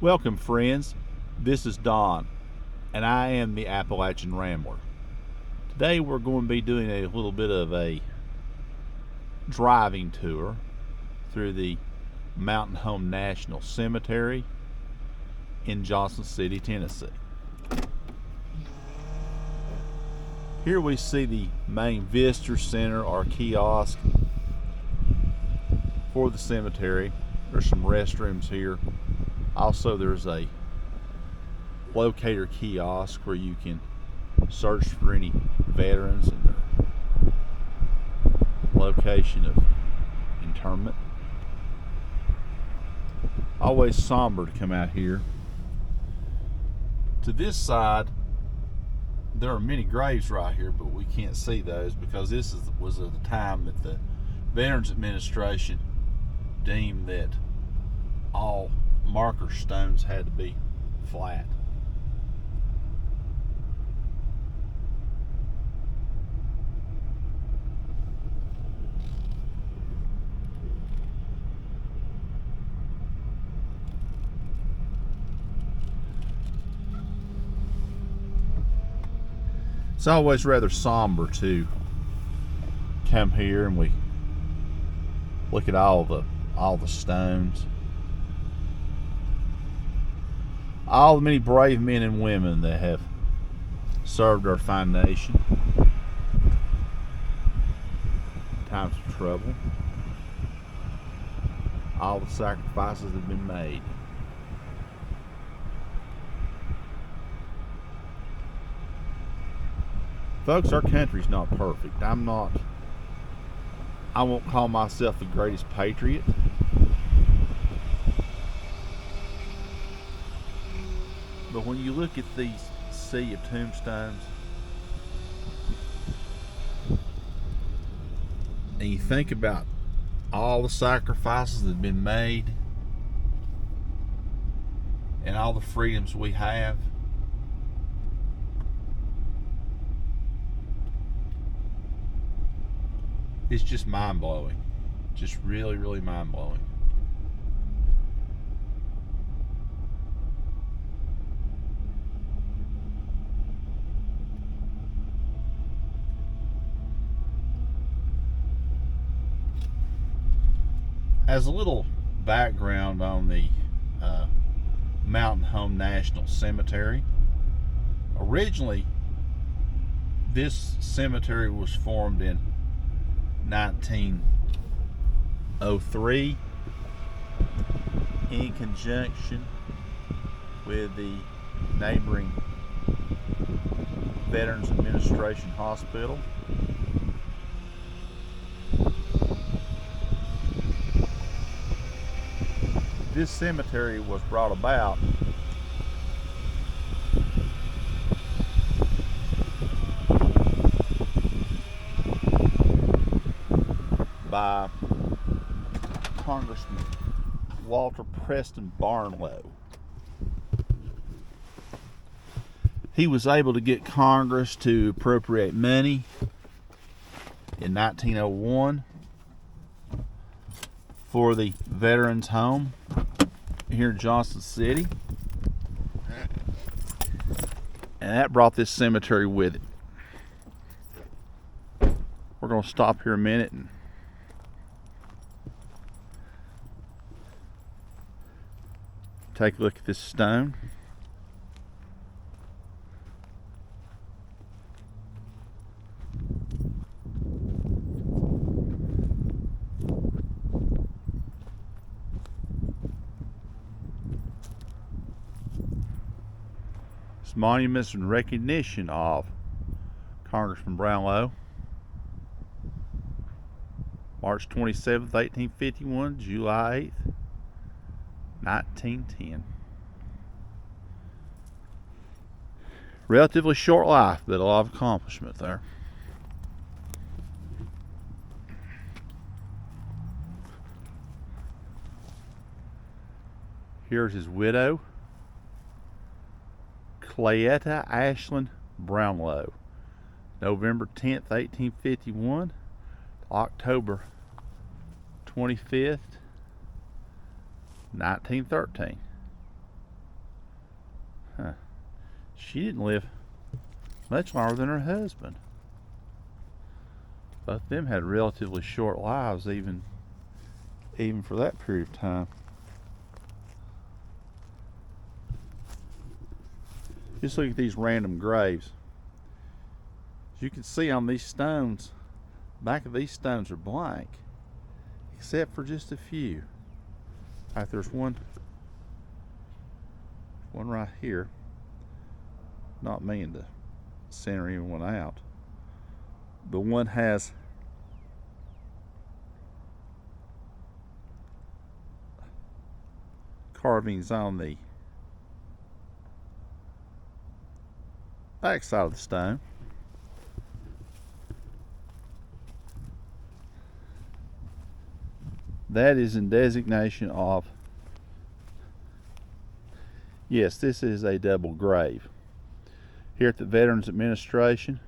Welcome, friends. This is Don, and I am the Appalachian Rambler. Today, we're going to be doing a little bit of a driving tour through the Mountain Home National Cemetery in Johnson City, Tennessee. Here we see the main visitor center or kiosk for the cemetery. There's some restrooms here. Also, there's a locator kiosk where you can search for any veterans and their location of interment. Always somber to come out here. To this side, there are many graves right here, but we can't see those because this was at the time that the Veterans Administration deemed that all marker stones had to be flat. It's always rather somber to come here and we look at all the stones. All the many brave men and women that have served our fine nation in times of trouble. All the sacrifices that have been made. Folks, our country's not perfect. I won't call myself the greatest patriot. But when you look at these sea of tombstones and you think about all the sacrifices that have been made and all the freedoms we have, it's just mind-blowing. Just really, really mind-blowing. As a little background on the Mountain Home National Cemetery, originally this cemetery was formed in 1903 in conjunction with the neighboring Veterans Administration Hospital. This cemetery was brought about by Congressman Walter Preston Barnlow. He was able to get Congress to appropriate money in 1901 for the Veterans Home here in Johnson City, and that brought this cemetery with it. We're going to stop here a minute and take a look at this stone. This monument is in recognition of Congressman Brownlow. March 27th, 1851, July 8th, 1910. Relatively short life, but a lot of accomplishment there. Here's his widow, Clayetta Ashland Brownlow, November 10th, 1851, October 25th, 1913. She didn't live much longer than her husband. Both of them had relatively short lives, even for that period of time. Just look at these random graves. As you can see on these stones, back of these stones are blank, except for just a few. Like there's one right here. Not meaning to center anyone out. The one has carvings on the back side of the stone. That is in designation of, yes, this is a double grave. Here at the Veterans Administration,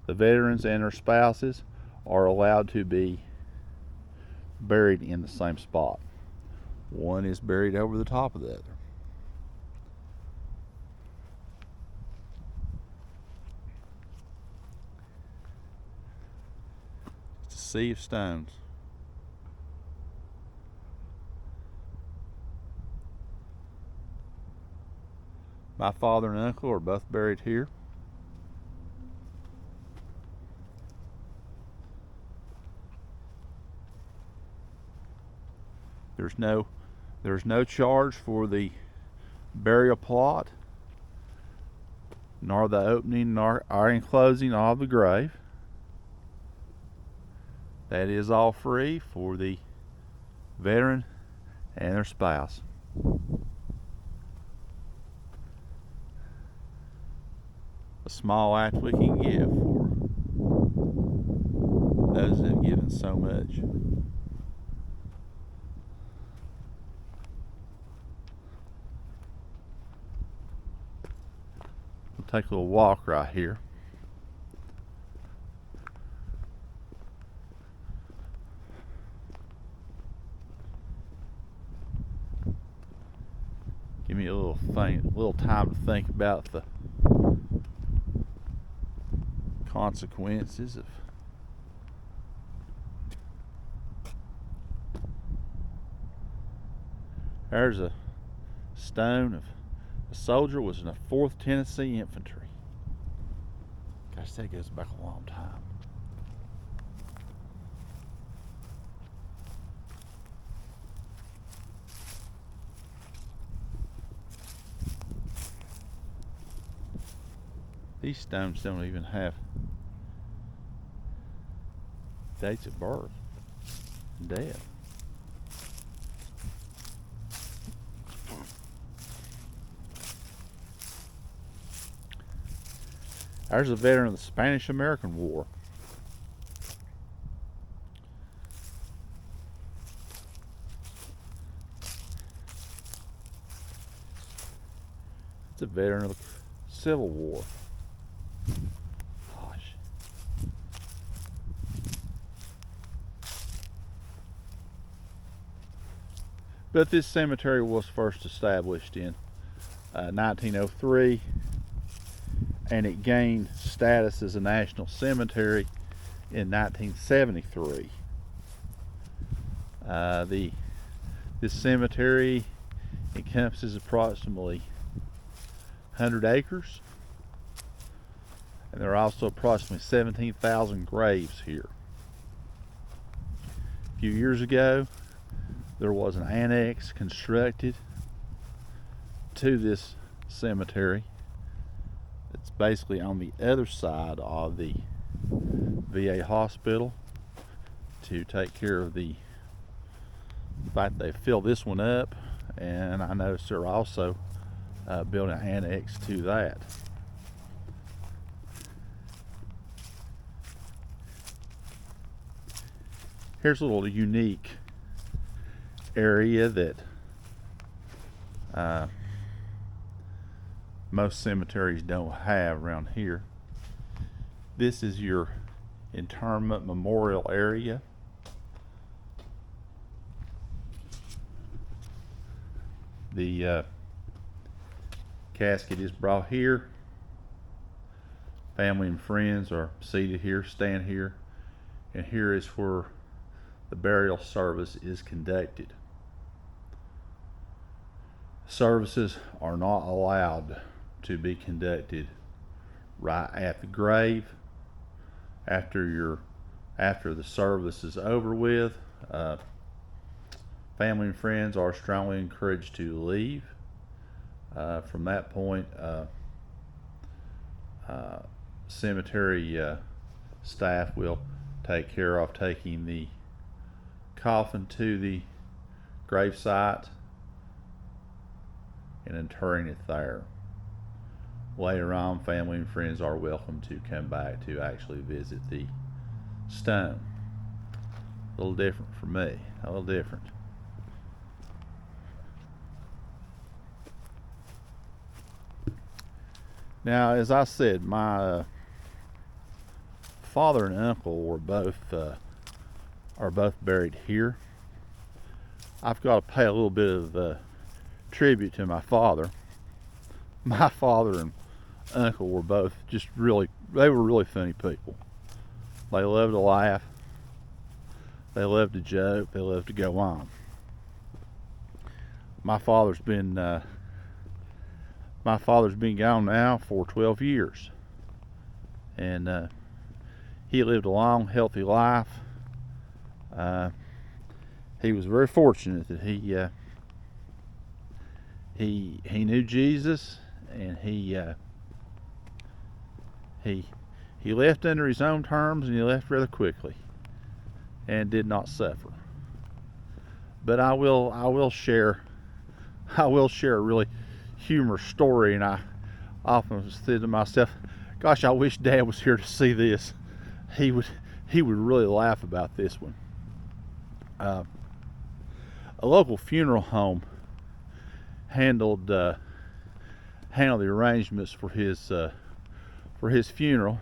the veterans and their spouses are allowed to be buried in the same spot. One is buried over the top of the other. It's a sea of stones. My father and uncle are both buried here. There's no charge for the burial plot, nor the opening nor enclosing of the grave. That is all free for the veteran and their spouse. A small act we can give for those that have given so much. We'll take a little walk right here. Give me a little time to think about the consequences of there's a stone of a soldier was in the 4th Tennessee Infantry. Gosh, that goes back a long time. These stones don't even have dates of birth and death. There's a veteran of the Spanish-American War. It's a veteran of the Civil War. Gosh. But this cemetery was first established in 1903. And it gained status as a national cemetery in 1973. This cemetery encompasses approximately 100 acres, and there are also approximately 17,000 graves here. A few years ago, there was an annex constructed to this cemetery. It's basically on the other side of the VA hospital to take care of the fact they filled this one up, and I noticed they're also building an annex to that. Here's a little unique area that most cemeteries don't have around here. This is your interment memorial area. The casket is brought here. Family and friends are seated here, stand here, and here is where the burial service is conducted. Services are not allowed to be conducted right at the grave. After the service is over with, family and friends are strongly encouraged to leave. From that point, cemetery staff will take care of taking the coffin to the grave site and interring it there. Later on, family and friends are welcome to come back to actually visit the stone. A little different for me, a little different. Now, as I said, my father and uncle are both buried here. I've got to pay a little bit of tribute to my father. My father and uncle were both they were really funny people. They loved to laugh. They loved to joke. They loved to go on. My father's been gone now for 12 years. And he lived a long, healthy life. He was very fortunate that he knew Jesus, and he left under his own terms, and he left rather quickly, and did not suffer. But I will share a really humorous story, and I often said to myself, "Gosh, I wish Dad was here to see this. He would really laugh about this one." A local funeral home handled the arrangements for his funeral,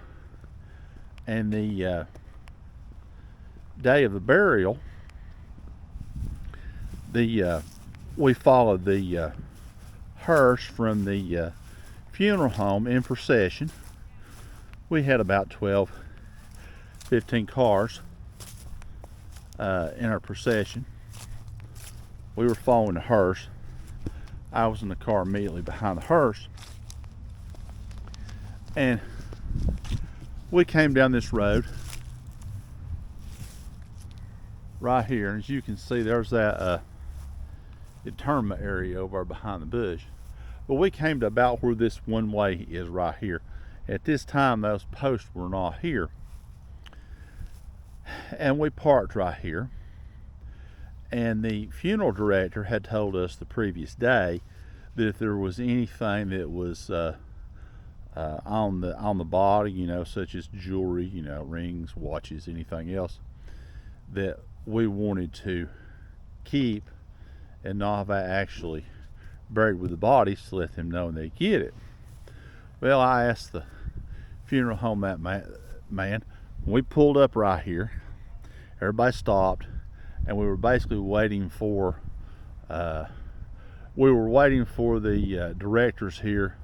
and the day of the burial, we followed the hearse from the funeral home in procession. We had about 15 cars in our procession. We were following the hearse. I was in the car immediately behind the hearse, and we came down this road right here, and as you can see, there's that interment area over behind the bush. But we came to about where this one way is right here. At this time, those posts were not here, and we parked right here. And the funeral director had told us the previous day that if there was anything that was on the body, such as jewelry, rings, watches, anything else that we wanted to keep and not have actually buried with the bodies, to let them know when they get it. Well, I asked the funeral home that man, when we pulled up right here, everybody stopped, and we were basically waiting for the directors here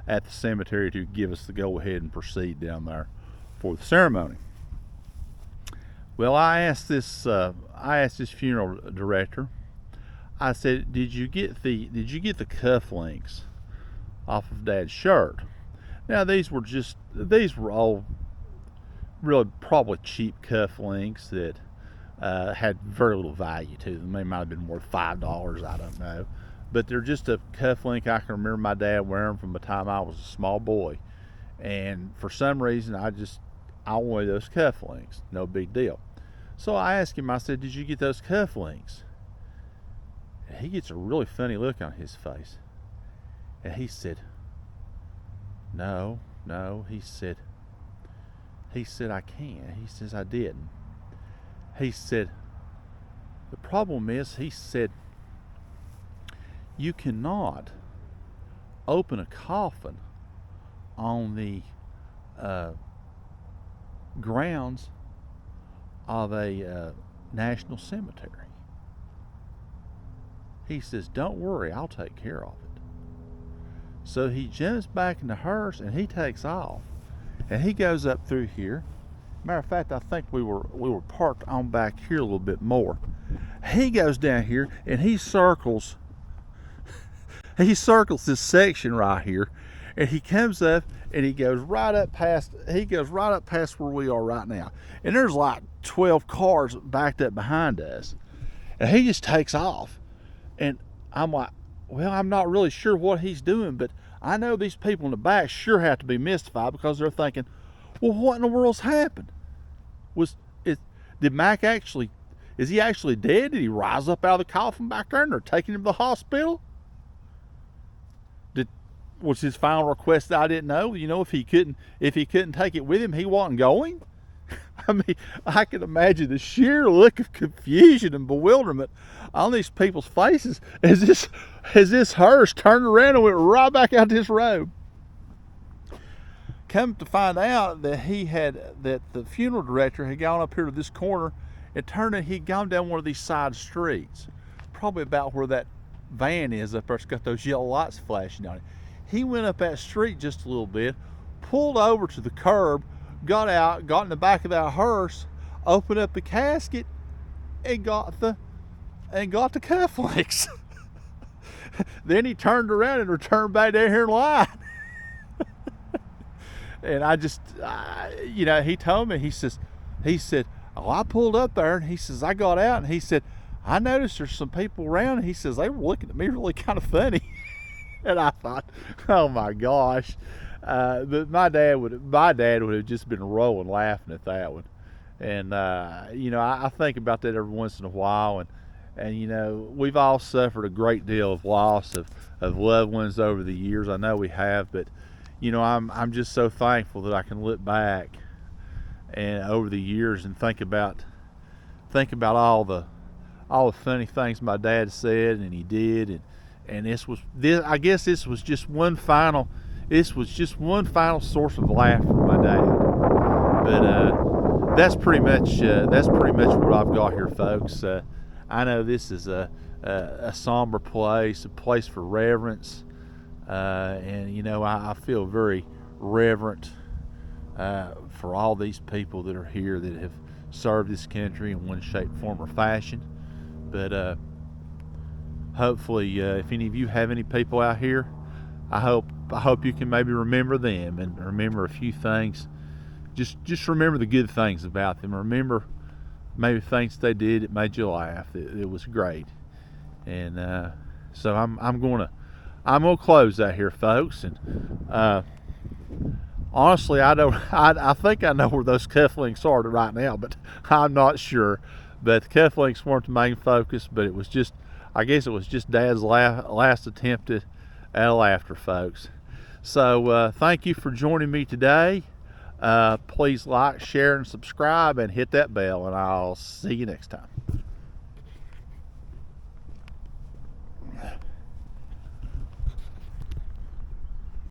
at the cemetery to give us the go ahead and proceed down there for the ceremony. Well, I asked this funeral director, I said, did you get the cufflinks off of Dad's shirt? Now, these were all really probably cheap cufflinks that had very little value to them. They might have been worth $5, I don't know. But they're just a cufflink I can remember my dad wearing from the time I was a small boy. And for some reason, I wanted those cufflinks. No big deal. So I asked him, I said, did you get those cufflinks? And he gets a really funny look on his face. And he said, no, he said, I can't. He says, I didn't. He said, the problem is, he said, you cannot open a coffin on the grounds of a national cemetery. He says, don't worry, I'll take care of it. So he jumps back in the hearse and he takes off. And he goes up through here. Matter of fact, I think we were parked on back here a little bit more. He goes down here and he circles this section right here, and he comes up and he goes right up past where we are right now. And there's like 12 cars backed up behind us. And he just takes off. And I'm like, well, I'm not really sure what he's doing, but I know these people in the back sure have to be mystified, because they're thinking, well, what in the world's happened? Did Mac actually, is he actually dead? Did he rise up out of the coffin back there and they're taking him to the hospital? Was his final request that I didn't know? You know, if he couldn't take it with him, he wasn't going? I mean, I can imagine the sheer look of confusion and bewilderment on these people's faces as this hearse turned around and went right back out this road. Come to find out that the funeral director had gone up here to this corner, and turned and he'd gone down one of these side streets, probably about where that van is up there. It's got those yellow lights flashing on it. He went up that street just a little bit, pulled over to the curb, got out, got in the back of that hearse, opened up the casket, and got the cufflinks. Then he turned around and returned back down here in line. And he told me, he said, oh, I pulled up there, and he says, I got out, and he said, I noticed there's some people around, and he says, they were looking at me really kind of funny. And I thought, oh my gosh. But my dad would have just been rolling laughing at that one. And I think about that every once in a while, and we've all suffered a great deal of loss of loved ones over the years. I know we have, but I'm just so thankful that I can look back and over the years and think about all the funny things my dad said and he did, and I guess this was just one final source of laugh from my dad. But that's pretty much what I've got here, folks. I know this is a somber place, a place for reverence, and I feel very reverent for all these people that are here that have served this country in one shape, form, or fashion. But hopefully, if any of you have any people out here, I hope you can maybe remember them and remember a few things. Just remember the good things about them. Remember maybe things they did that made you laugh. It was great. And so I'm gonna close that here, folks. And honestly, I think I know where those cufflinks are right now, but I'm not sure. But the cufflinks weren't the main focus, but I guess it was just Dad's last attempt at laughter, folks. So thank you for joining me today. Please like, share, and subscribe, and hit that bell, and I'll see you next time.